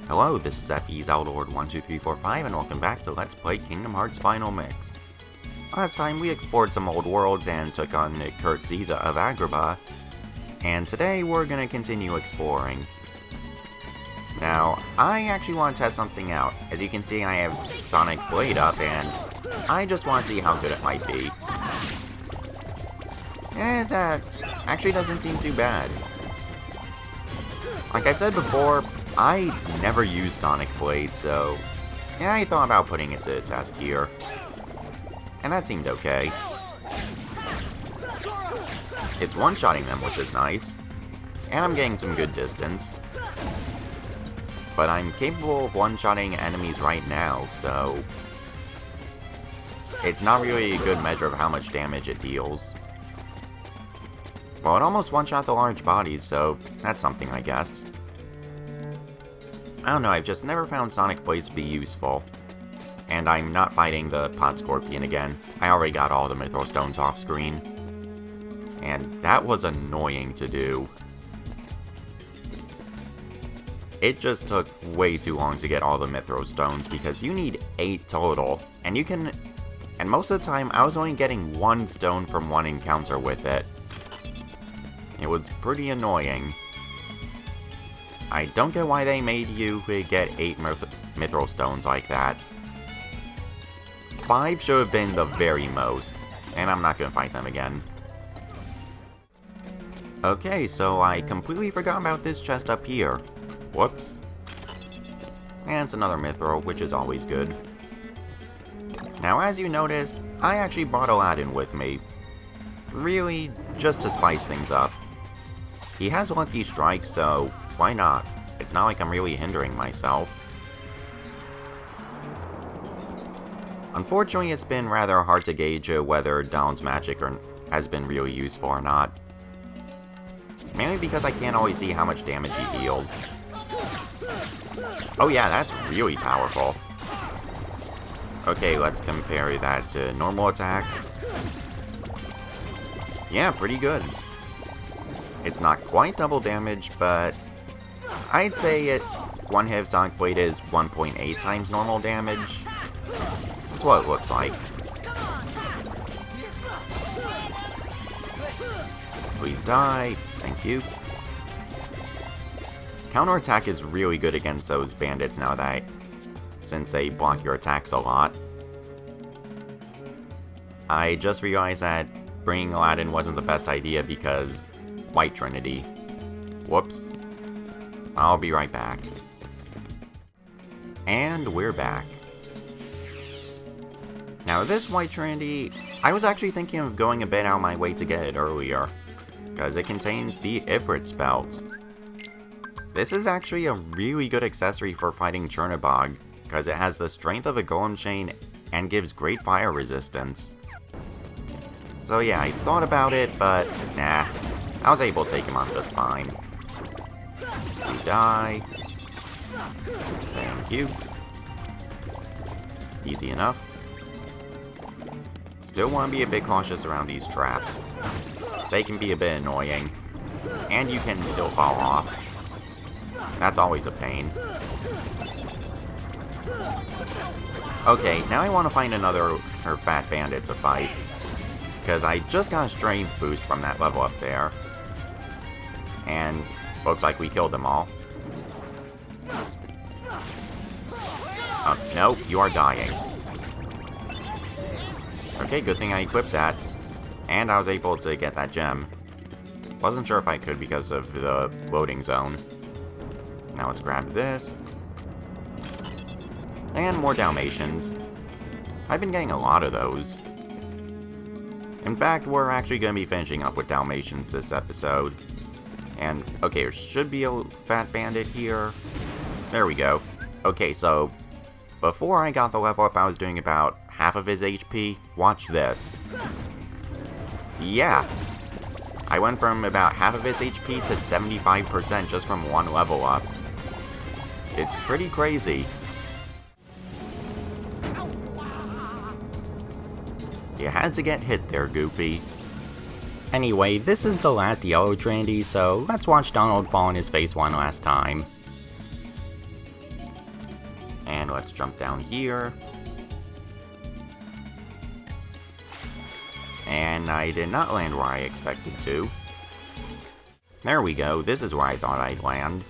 Hello, this is FEZaldlord12345 and welcome back to Let's Play Kingdom Hearts Final Mix. Last time we explored some old worlds and took on Kurt Ziza of Agrabah, and today we're gonna continue exploring. Now, I actually want to test something out. As you can see, I have Sonic Blade up and I just want to see how good it might be. And that actually doesn't seem too bad. Like I've said before, I never used Sonic Blade, so yeah, I thought about putting it to the test here. And that seemed okay. It's one-shotting them, which is nice. And I'm getting some good distance. But I'm capable of one-shotting enemies right now, so it's not really a good measure of how much damage it deals. Well, it almost one-shot the large bodies, so that's something, I guess. I don't know, I've just never found Sonic Blades to be useful. And I'm not fighting the Pot Scorpion again. I already got all the Mythro Stones off screen. And that was annoying to do. It just took way too long to get all the Mythro Stones because you need 8 total. And you can... And most of the time, I was only getting 1 stone from one encounter with it. It was pretty annoying. I don't get why they made you get 8 Mythro Stones like that. 5 should have been the very most, and I'm not gonna fight them again. Okay, so I completely forgot about this chest up here. Whoops. And it's another Mythro, which is always good. Now, as you noticed, I actually brought Aladdin with me. Really, just to spice things up. He has Lucky Strike, so why not? It's not like I'm really hindering myself. Unfortunately, it's been rather hard to gauge whether Dawn's magic has been really useful or not. Mainly because I can't always see how much damage he deals. Oh yeah, that's really powerful. Okay, let's compare that to normal attacks. Yeah, pretty good. It's not quite double damage, but I'd say one hit of Sonic Blade is 1.8 times normal damage. That's what it looks like. Please die. Thank you. Counterattack is really good against those bandits now since they block your attacks a lot. I just realized that bringing Aladdin wasn't the best idea because White Trinity. Whoops. I'll be right back. And we're back. Now this White Trinity, I was actually thinking of going a bit out of my way to get it earlier, because it contains the Ifrit's belt. This is actually a really good accessory for fighting Chernobog, because it has the strength of a golem chain and gives great fire resistance. So yeah, I thought about it, but nah. I was able to take him on just fine. You die. Thank you. Easy enough. Still want to be a bit cautious around these traps. They can be a bit annoying. And you can still fall off. That's always a pain. Okay, now I want to find another fat bandit to fight. Because I just got a strength boost from that level up there. And looks like we killed them all. Nope, you are dying. Okay, good thing I equipped that. And I was able to get that gem. Wasn't sure if I could because of the loading zone. Now let's grab this. And more Dalmatians. I've been getting a lot of those. In fact, we're actually going to be finishing up with Dalmatians this episode. And, okay, there should be a fat bandit here. There we go. Okay, so, before I got the level up, I was doing about half of his HP. Watch this. Yeah. I went from about half of its HP to 75% just from one level up. It's pretty crazy. You had to get hit there, Goofy. Anyway, this is the last yellow Trendy, so let's watch Donald fall on his face one last time. And let's jump down here. And I did not land where I expected to. There we go, this is where I thought I'd land.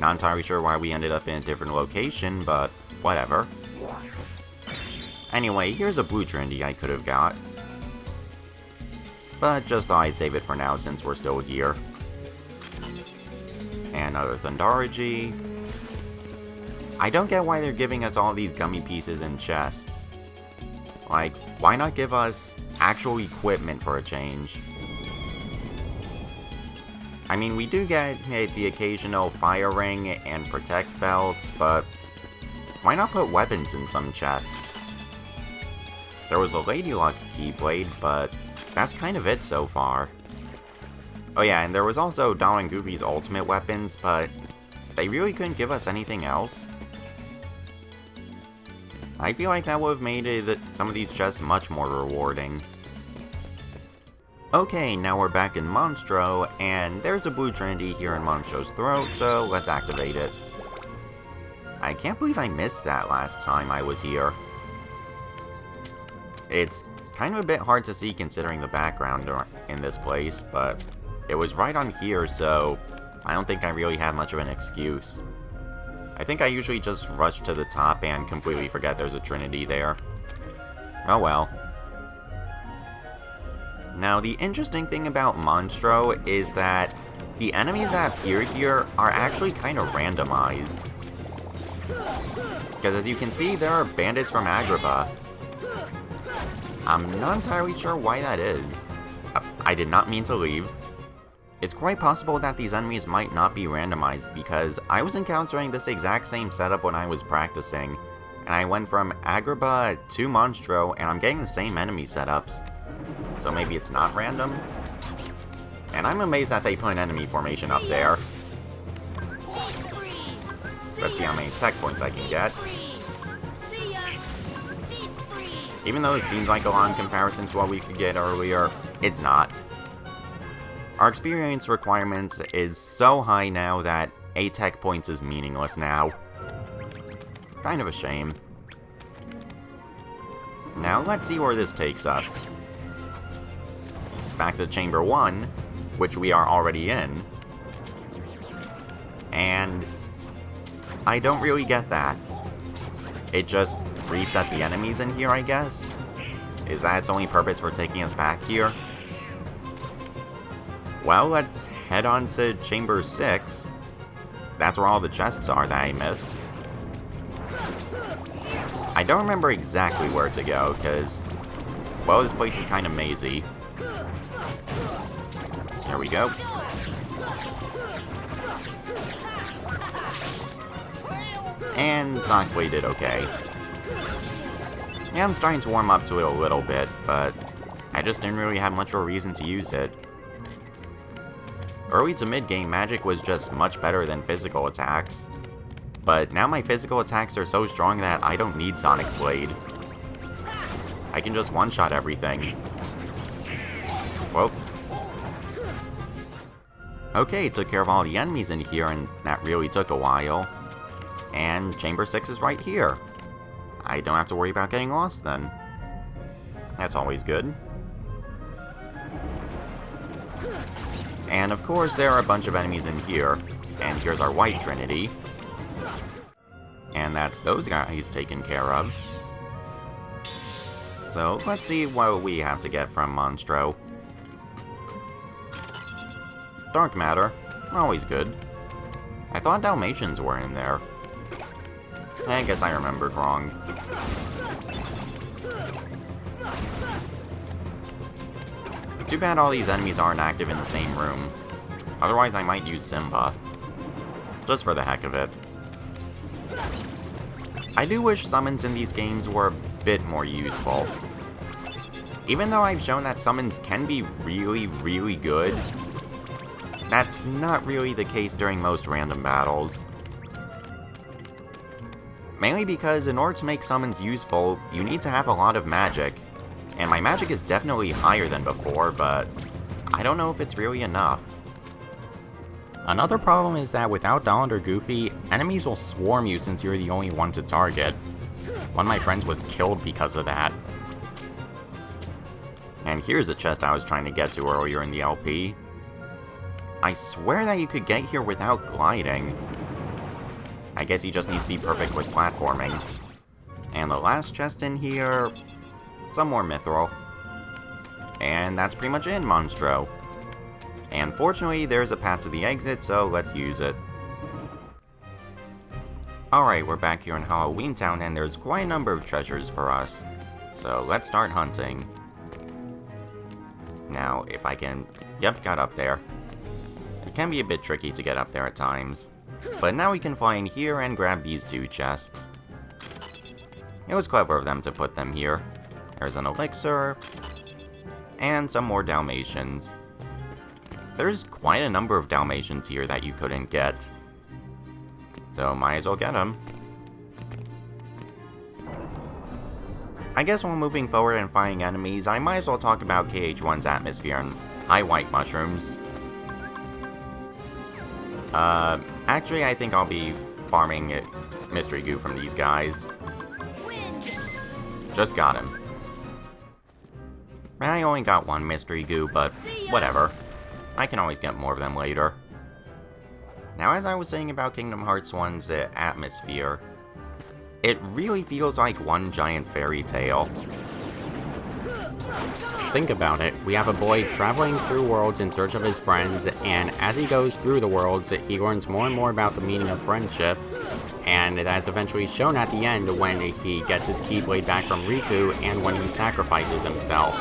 Not entirely sure why we ended up in a different location, but whatever. Anyway, here's a blue Trinity I could have got. But just thought I'd save it for now since we're still here. And another Thundaraji. I don't get why they're giving us all these gummy pieces in chests. Like, why not give us actual equipment for a change? I mean, we do get the occasional fire ring and protect belts, but why not put weapons in some chests? There was a Lady Luck Keyblade, but that's kind of it so far. Oh yeah, and there was also Donald and Goofy's ultimate weapons, but they really couldn't give us anything else. I feel like that would have made some of these chests much more rewarding. Okay, now we're back in Monstro, and there's a blue Trendy here in Monstro's throat, so let's activate it. I can't believe I missed that last time I was here. It's kind of a bit hard to see considering the background in this place, but it was right on here, so I don't think I really have much of an excuse. I think I usually just rush to the top and completely forget there's a Trinity there. Oh well. Now, the interesting thing about Monstro is that the enemies that appear here are actually kind of randomized. Because as you can see, there are bandits from Agrabah. I'm not entirely sure why that is. I did not mean to leave. It's quite possible that these enemies might not be randomized because I was encountering this exact same setup when I was practicing, and I went from Agrabah to Monstro, and I'm getting the same enemy setups. So maybe it's not random? And I'm amazed that they put an enemy formation up there. Let's see how many tech points I can get. Even though it seems like a lot in comparison to what we could get earlier, it's not. Our experience requirements is so high now that 8 tech points is meaningless now. Kind of a shame. Now let's see where this takes us. Back to Chamber 1, which we are already in. And I don't really get that. It just reset the enemies in here, I guess? Is that its only purpose for taking us back here? Well, let's head on to Chamber 6. That's where all the chests are that I missed. I don't remember exactly where to go, because, well, this place is kind of mazy. There we go. And Zonkblade did okay. Yeah, I'm starting to warm up to it a little bit, but I just didn't really have much of a reason to use it. Early to mid-game, magic was just much better than physical attacks. But now my physical attacks are so strong that I don't need Sonic Blade. I can just one-shot everything. Whoa. Okay, took care of all the enemies in here, and that really took a while. And Chamber 6 is right here. I don't have to worry about getting lost then. That's always good. And of course, there are a bunch of enemies in here. And here's our white Trinity. And that's those guys taken care of. So, let's see what we have to get from Monstro. Dark matter. Always good. I thought Dalmatians were in there. I guess I remembered wrong. Too bad all these enemies aren't active in the same room. Otherwise I might use Simba. Just for the heck of it. I do wish summons in these games were a bit more useful. Even though I've shown that summons can be really, really good, that's not really the case during most random battles. Mainly because in order to make summons useful, you need to have a lot of magic. And my magic is definitely higher than before, but I don't know if it's really enough. Another problem is that without Donald or Goofy, enemies enemies will swarm you since you're the only one to target. One of my friends was killed because of that. And here's a chest I was trying to get to earlier in the LP. I swear that you could get here without gliding. I guess he just needs to be perfect with platforming. And the last chest in here, some more mithril. And that's pretty much it, Monstro. And fortunately, there's a path to the exit, so let's use it. Alright, we're back here in Halloweentown, and there's quite a number of treasures for us. So let's start hunting. Now, if I can... Yep, got up there. It can be a bit tricky to get up there at times. But now we can fly in here and grab these two chests. It was clever of them to put them here. There's an elixir. And some more Dalmatians. There's quite a number of Dalmatians here that you couldn't get. So might as well get them. I guess while moving forward and fighting enemies, I might as well talk about KH1's atmosphere and high white mushrooms. Actually, I think I'll be farming mystery goo from these guys. Just got him. I only got one mystery goo, but whatever. I can always get more of them later. Now, as I was saying about Kingdom Hearts 1's atmosphere, it really feels like one giant fairy tale. Think about it. We have a boy traveling through worlds in search of his friends, and as he goes through the worlds, he learns more and more about the meaning of friendship, and it has eventually shown at the end when he gets his Keyblade back from Riku and when he sacrifices himself.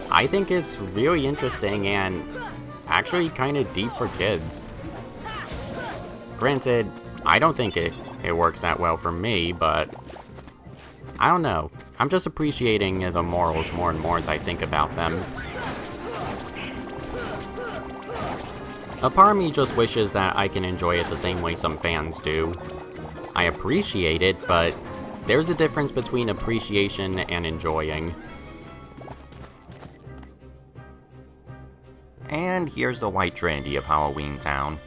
I think it's really interesting and actually kind of deep for kids. Granted, I don't think it works that well for me, but I don't know. I'm just appreciating the morals more and more as I think about them. A part of me just wishes that I can enjoy it the same way some fans do. I appreciate it, but there's a difference between appreciation and enjoying. And here's the white Trinity of Halloweentown.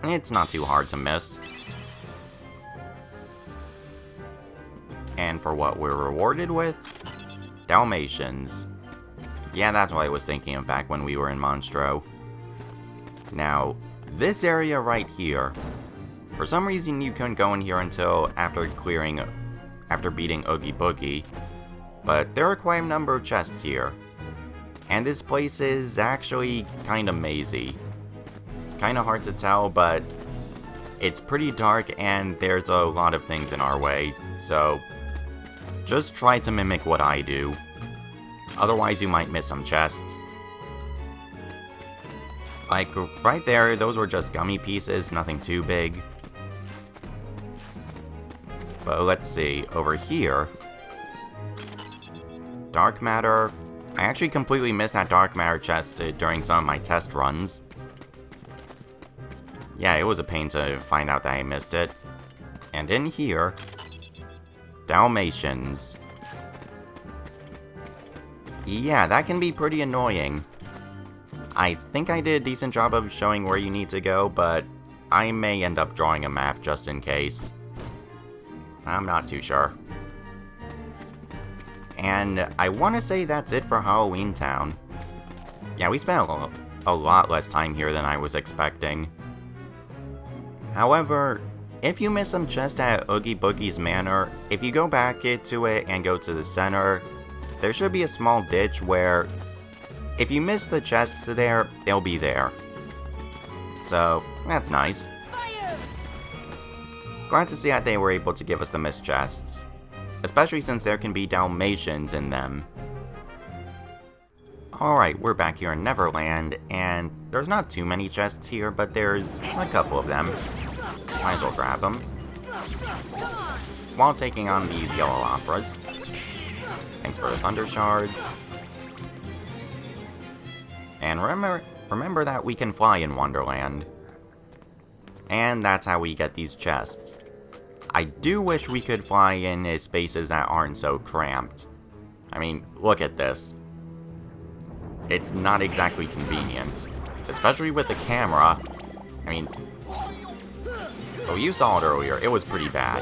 It's not too hard to miss. And for what we're rewarded with? Dalmatians. Yeah, that's what I was thinking of back when we were in Monstro. Now, this area right here. For some reason you couldn't go in here until after beating Oogie Boogie. But there are quite a number of chests here. And this place is actually kinda mazy. It's kinda hard to tell, but it's pretty dark and there's a lot of things in our way, so just try to mimic what I do. Otherwise you might miss some chests. Like, right there, those were just gummy pieces, nothing too big. But let's see, over here... Dark matter... I actually completely missed that dark matter chest during some of my test runs. Yeah, it was a pain to find out that I missed it. And in here... Dalmatians. Yeah, that can be pretty annoying. I think I did a decent job of showing where you need to go, but I may end up drawing a map just in case. I'm not too sure. And I want to say that's it for Halloweentown. Yeah, we spent a lot less time here than I was expecting. However, if you miss some chest at Oogie Boogie's Manor, if you go back to it and go to the center, there should be a small ditch where, if you miss the chests there, they'll be there. So, that's nice. Fire! Glad to see that they were able to give us the missed chests. Especially since there can be Dalmatians in them. Alright, we're back here in Neverland, and there's not too many chests here, but there's a couple of them. Might as well grab them. While taking on these yellow operas. Thanks for the thunder shards. And remember that we can fly in Wonderland. And that's how we get these chests. I do wish we could fly in spaces that aren't so cramped. I mean, look at this. It's not exactly convenient. Especially with the camera. I mean, Oh, you saw it earlier. It was pretty bad.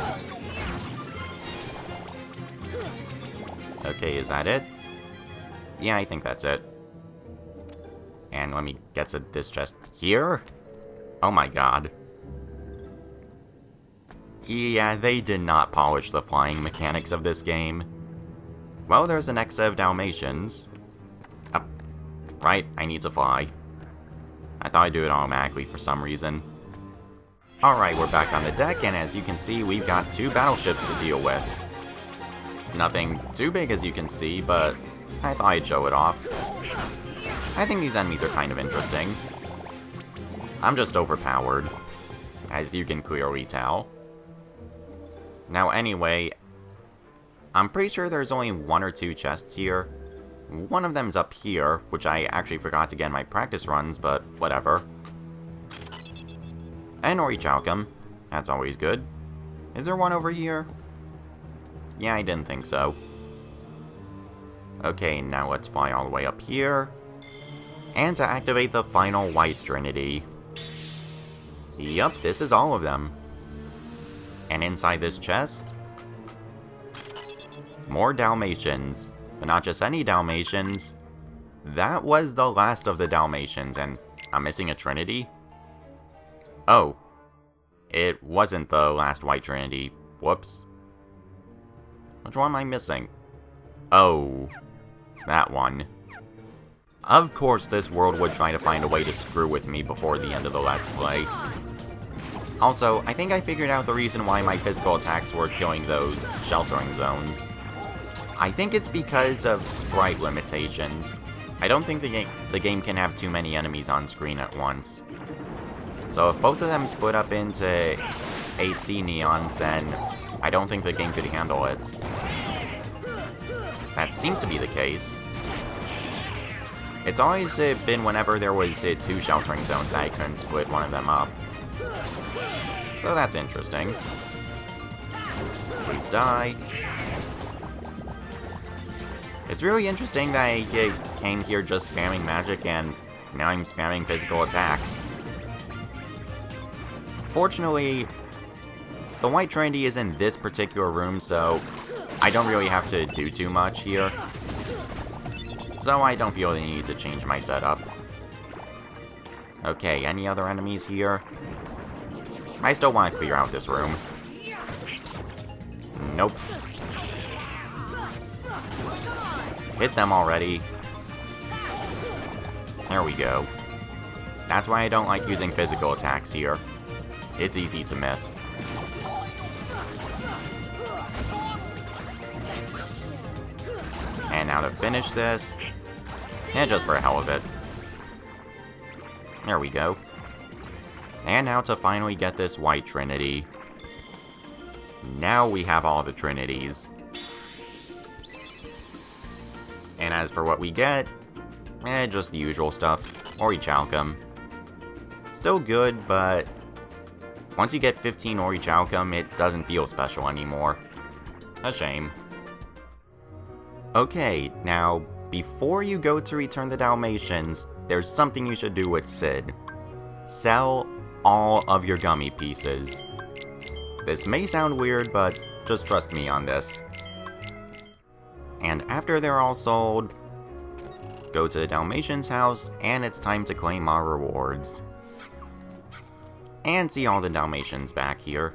Okay, is that it? Yeah, I think that's it. And let me get to this chest here. Oh my god. Yeah, they did not polish the flying mechanics of this game. Well, there's the next set of Dalmatians. Right, I need to fly. I thought I'd do it automatically for some reason. Alright, we're back on the deck, and as you can see, we've got 2 battleships to deal with. Nothing too big as you can see, but I thought I'd show it off. I think these enemies are kind of interesting. I'm just overpowered, as you can clearly tell. Now anyway, I'm pretty sure there's only 1 or 2 chests here. One of them's up here, which I actually forgot to get in my practice runs, but whatever. And Orichalcum. That's always good. Is there one over here? Yeah, I didn't think so. Okay, now let's fly all the way up here. And to activate the final white Trinity. Yup, this is all of them. And inside this chest, more Dalmatians. But not just any Dalmatians. That was the last of the Dalmatians, and I'm missing a Trinity? Oh. It wasn't the last white Trinity. Whoops. Which one am I missing? Oh. That one. Of course this world would try to find a way to screw with me before the end of the Let's Play. Also, I think I figured out the reason why my physical attacks were killing those sheltering zones. I think it's because of sprite limitations. I don't think the game can have too many enemies on screen at once. So if both of them split up into 8C neons, then I don't think the game could handle it. That seems to be the case. It's always been whenever there was 2 sheltering zones that I couldn't split one of them up. So that's interesting. Please die. It's really interesting that I came here just spamming magic and now I'm spamming physical attacks. Fortunately, the white Trendy is in this particular room, so I don't really have to do too much here. So I don't feel the need to change my setup. Okay, any other enemies here? I still want to clear out this room. Nope. Hit them already. There we go. That's why I don't like using physical attacks here. It's easy to miss. And now to finish this, and just for the hell of it. There we go. And now to finally get this white Trinity. Now we have all the Trinities. And as for what we get, just the usual stuff. Orichalcum. Still good, but once you get 15 Orichalcum, it doesn't feel special anymore. A shame. Okay, now, before you go to return the Dalmatians, there's something you should do with Sid. Sell all of your gummy pieces. This may sound weird, but just trust me on this. And after they're all sold, go to the Dalmatians House, and it's time to claim our rewards. And see all the Dalmatians back here.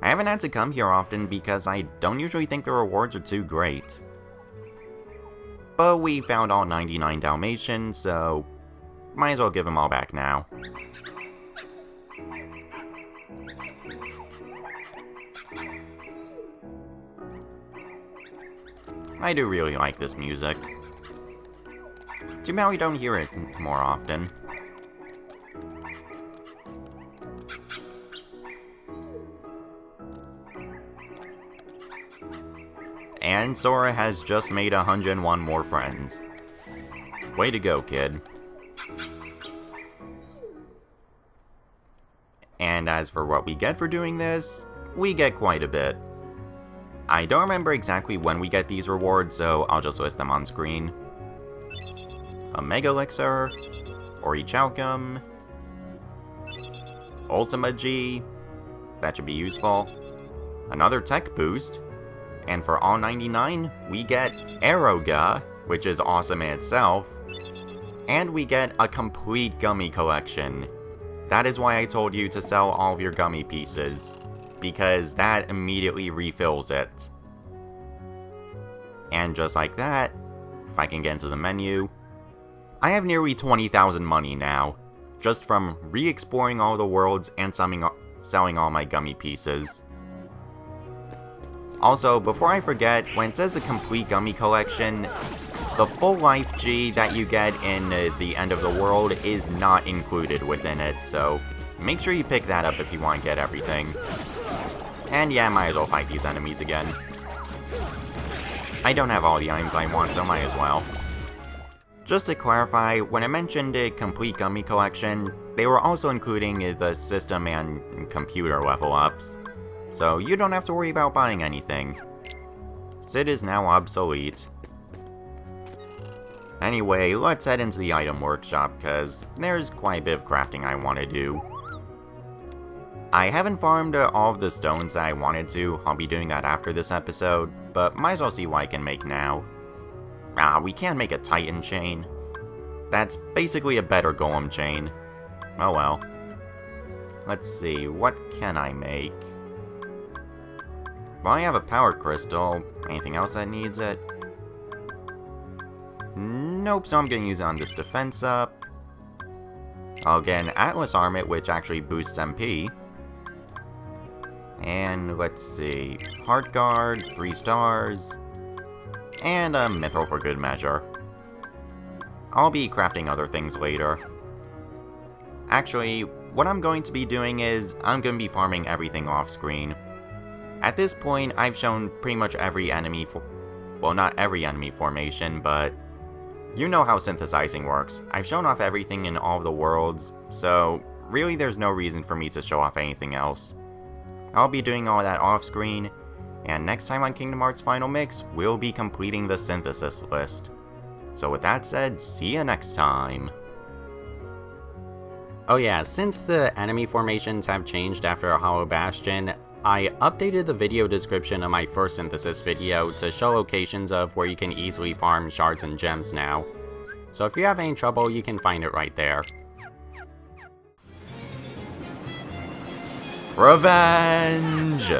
I haven't had to come here often because I don't usually think the rewards are too great. But we found all 99 Dalmatians, so might as well give them all back now. I do really like this music. Too bad we don't hear it more often. And Sora has just made 101 more friends. Way to go, kid. And as for what we get for doing this, we get quite a bit. I don't remember exactly when we get these rewards, so I'll just list them on screen. A Mega Elixir, Orichalcum, Ultima G, that should be useful. Another tech boost. And for all 99, we get Aeroga, which is awesome in itself. And we get a complete gummy collection. That is why I told you to sell all of your gummy pieces, because that immediately refills it. And just like that, if I can get into the menu, I have nearly 20,000 money now, just from re-exploring all the worlds and selling all my gummy pieces. Also, before I forget, when it says a complete gummy collection, the full life G that you get in the end of the world is not included within it, so make sure you pick that up if you want to get everything. And yeah, might as well fight these enemies again. I don't have all the items I want, so might as well. Just to clarify, when I mentioned a complete gummy collection, they were also including the system and computer level ups. So you don't have to worry about buying anything. Sid is now obsolete. Anyway, let's head into the item workshop, cause there's quite a bit of crafting I want to do. I haven't farmed all of the stones that I wanted to. I'll be doing that after this episode, but might as well see what I can make now. We can't make a Titan chain. That's basically a better golem chain. Oh well. Let's see, what can I make? Well, I have a power crystal. Anything else that needs it? Nope, so I'm gonna use it on this defense up. I'll get an Atlas Armlet, which actually boosts MP. And let's see, Heart Guard, 3 stars, and a Mithril for good measure. I'll be crafting other things later. Actually, what I'm going to be doing is, I'm going to be farming everything off screen. At this point, I've shown pretty much every enemy well, not every enemy formation, but you know how synthesizing works. I've shown off everything in all of the worlds, so really there's no reason for me to show off anything else. I'll be doing all that off screen, and next time on Kingdom Hearts Final Mix, we'll be completing the synthesis list. So with that said, see you next time. Oh yeah, since the enemy formations have changed after Hollow Bastion, I updated the video description of my first synthesis video to show locations of where you can easily farm shards and gems now. So if you have any trouble, you can find it right there. Revenge!